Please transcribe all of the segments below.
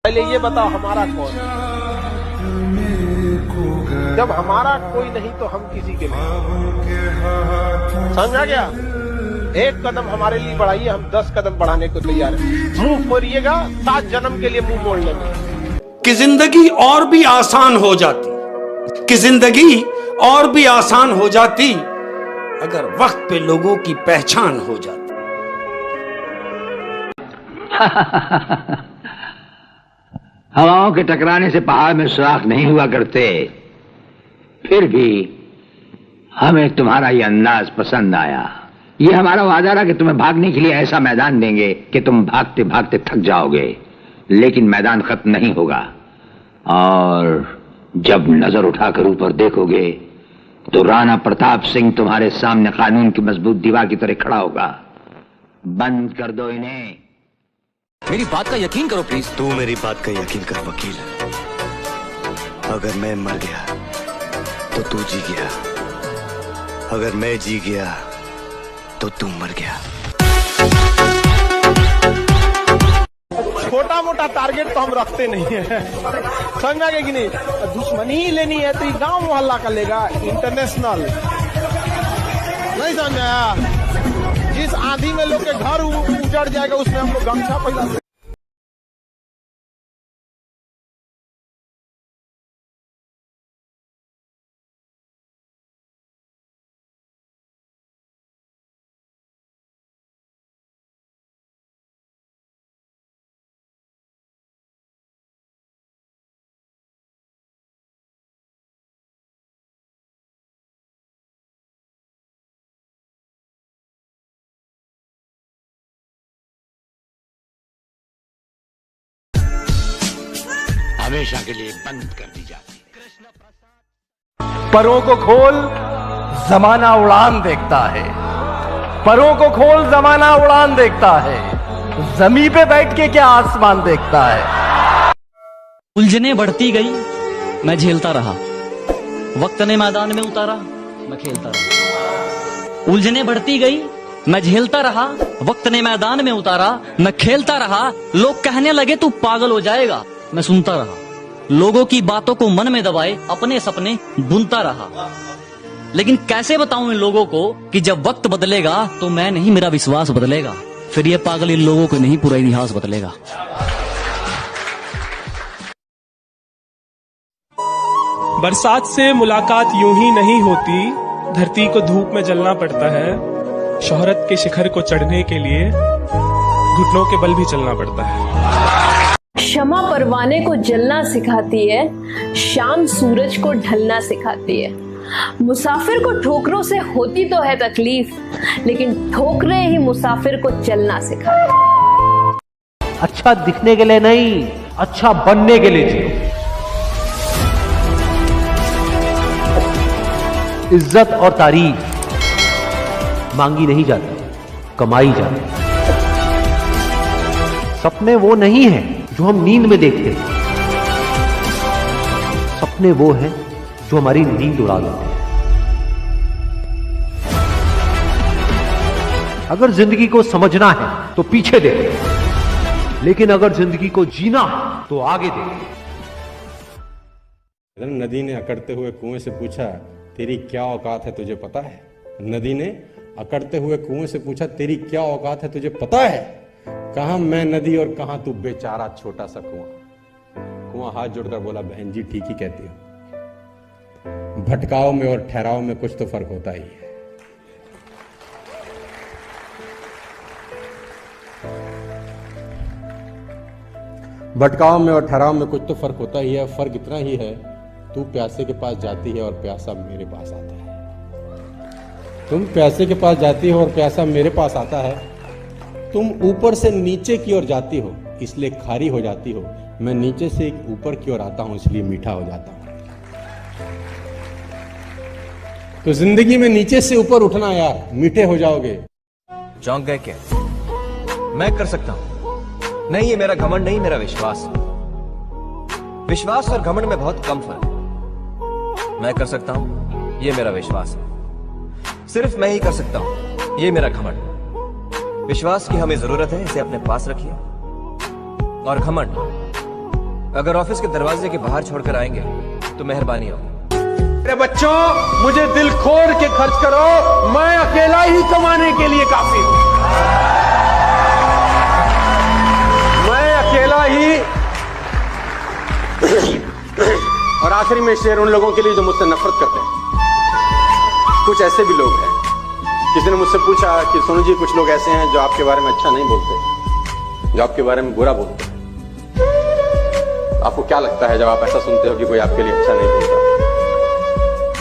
पहले ये बताओ हमारा कौन? जब हमारा कोई नहीं तो हम किसी के लिए। समझा गया? एक कदम हमारे लिए बढ़ाइए, हम 10 कदम बढ़ाने को तैयार हैं। मुंह मोड़िएगा 7 जन्म के लिए मुंह मोड़ लेंगे कि जिंदगी और भी आसान हो जाती, कि जिंदगी और भी आसान हो जाती अगर वक्त पे लोगों की पहचान हो जाती। हवाओं के टकराने से पहाड़ में सुराख नहीं हुआ करते, फिर भी हमें तुम्हारा ये अंदाज पसंद आया। ये हमारा वादा रहा कि तुम्हें भागने के लिए ऐसा मैदान देंगे कि तुम भागते भागते थक जाओगे, लेकिन मैदान खत्म नहीं होगा। और जब नजर उठाकर ऊपर देखोगे तो राणा प्रताप सिंह तुम्हारे सामने कानून की मजबूत दीवार की तरह खड़ा होगा। बंद कर दो इन्हें। मेरी बात का यकीन करो प्लीज। तू मेरी बात का यकीन कर वकील। अगर मैं मर गया तो तू जी गया, अगर मैं जी गया तो तू मर गया। छोटा मोटा टारगेट तो हम रखते नहीं है, समझा गया कि नहीं? दुश्मनी ही लेनी है तो गांव मोहल्ला का लेगा, इंटरनेशनल नहीं समझा? जिस आंधी में लोग के घर उजड़ जाएगा उसमें हम लोग गमछा पहला। हमेशा के लिए बंद कर दी जाती। परों को खोल, जमाना उड़ान देखता है। परों को खोल, जमाना उड़ान देखता है। जमीन पे बैठ के क्या आसमान देखता है। उलझने बढ़ती गई, मैं झेलता रहा। वक्त ने मैदान में उतारा, मैं खेलता रहा। उलझने बढ़ती गई, मैं झेलता रहा। वक्त ने मैदान में उतारा, मैं खेलता रहा। लोग कहने लगे तू पागल हो जाएगा, मैं सुनता रहा। लोगों की बातों को मन में दबाए अपने सपने बुनता रहा। लेकिन कैसे बताऊं इन लोगों को कि जब वक्त बदलेगा तो मैं नहीं, मेरा विश्वास बदलेगा। फिर ये पागल इन लोगों को नहीं, पूरा इतिहास बदलेगा। बरसात से मुलाकात यूं ही नहीं होती, धरती को धूप में जलना पड़ता है। शोहरत के शिखर को चढ़ने के लिए घुटनों के बल भी चलना पड़ता है। क्षमा परवाने को जलना सिखाती है, शाम सूरज को ढलना सिखाती है। मुसाफिर को ठोकरों से होती तो है तकलीफ, लेकिन ठोकरें ही मुसाफिर को चलना सिखाती है। अच्छा दिखने के लिए नहीं, अच्छा बनने के लिए जियो। इज्जत और तारीफ मांगी नहीं जाती, कमाई जाती। सपने वो नहीं है जो हम नींद में देखते हैं, सपने वो हैं जो हमारी नींद उड़ा देते हैं। अगर जिंदगी को समझना है तो पीछे देखो, लेकिन अगर जिंदगी को जीना है तो आगे देखो। नदी ने अकड़ते हुए कुएं से पूछा, तेरी क्या औकात है तुझे पता है? नदी ने अकड़ते हुए कुएं से पूछा, तेरी क्या औकात है तुझे पता है? कहां मैं नदी और कहां तू बेचारा छोटा सा कुआं। कुआं हाथ जोड़कर बोला, बहन जी ठीक ही कहती हो। भटकाव में और ठहराव में कुछ तो फर्क होता ही है। भटकाव में और ठहराव में कुछ तो फर्क होता ही है। फर्क इतना ही है, तू प्यासे के पास जाती है और प्यासा मेरे पास आता है। तुम प्यासे के पास जाती हो और प्यासा मेरे पास आता है। तुम ऊपर से नीचे की ओर जाती हो इसलिए खारी हो जाती हो, मैं नीचे से ऊपर की ओर आता हूं इसलिए मीठा हो जाता हूं। तो जिंदगी में नीचे से ऊपर उठना यार, मीठे हो जाओगे। चौंक गए क्या? मैं कर सकता हूं। नहीं, ये मेरा घमंड नहीं, मेरा विश्वास। विश्वास और घमंड में बहुत कम फर्क है। मैं कर सकता हूं, ये मेरा विश्वास है। सिर्फ मैं ही कर सकता हूं, ये मेरा घमंड। विश्वास की हमें जरूरत है, इसे अपने पास रखिए। और घमंड अगर ऑफिस के दरवाजे के बाहर छोड़कर आएंगे तो मेहरबानी हो। मेरे बच्चों, मुझे दिल खोल के खर्च करो, मैं अकेला ही कमाने के लिए काफी हूं। मैं अकेला ही। और आखिरी में शेर उन लोगों के लिए जो मुझसे नफरत करते हैं। कुछ ऐसे भी लोग हैं, किसी ने मुझसे पूछा कि सोनू जी, कुछ लोग ऐसे हैं जो आपके बारे में अच्छा नहीं बोलते, जो आपके बारे में बुरा बोलते हैं। आपको क्या लगता है जब आप ऐसा सुनते हो कि कोई आपके लिए अच्छा नहीं बोलता?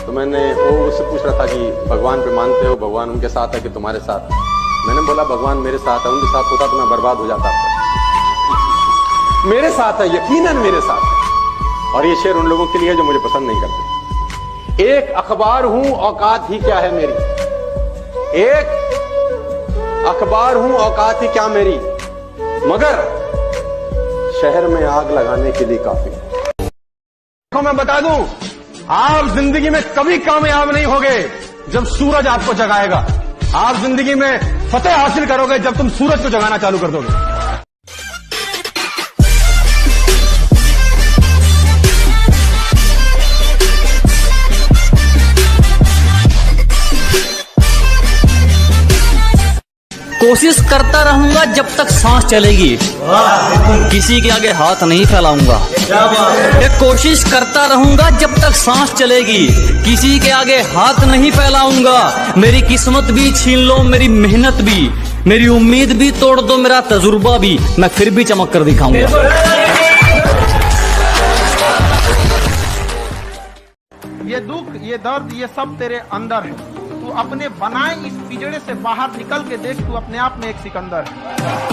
तो मैंने वो उससे पूछ रहा था कि भगवान पे मानते हो, भगवान उनके साथ है कि तुम्हारे साथ? मैंने बोला भगवान मेरे साथ है, उनके साथ होता तो मैं बर्बाद हो जाता। मेरे साथ है, यकीनन मेरे साथ है। और ये शेर उन लोगों के लिए है जो मुझे पसंद नहीं करते। एक अखबार हूं, औकात ही क्या है मेरी। एक अखबार हूं, औकात ही क्या मेरी, मगर शहर में आग लगाने के लिए काफी। देखो मैं बता दूं, आप जिंदगी में कभी कामयाब नहीं होगे जब सूरज आपको जगाएगा। आप जिंदगी में फतेह हासिल करोगे जब तुम सूरज को जगाना चालू कर दोगे। कोशिश करता रहूंगा जब तक सांस चलेगी, किसी के आगे हाथ नहीं फैलाऊंगा। कोशिश करता रहूंगा जब तक सांस चलेगी, किसी के आगे हाथ नहीं फैलाऊंगा। मेरी किस्मत भी छीन लो, मेरी मेहनत भी, मेरी उम्मीद भी तोड़ दो, मेरा तजुर्बा भी, मैं फिर भी चमक कर दिखाऊंगा। ये दुख, ये दर्द, ये सब तेरे अंदर है। तू अपने बनाए इस पिंजड़े से बाहर निकल के देख, तू अपने आप में एक सिकंदर है।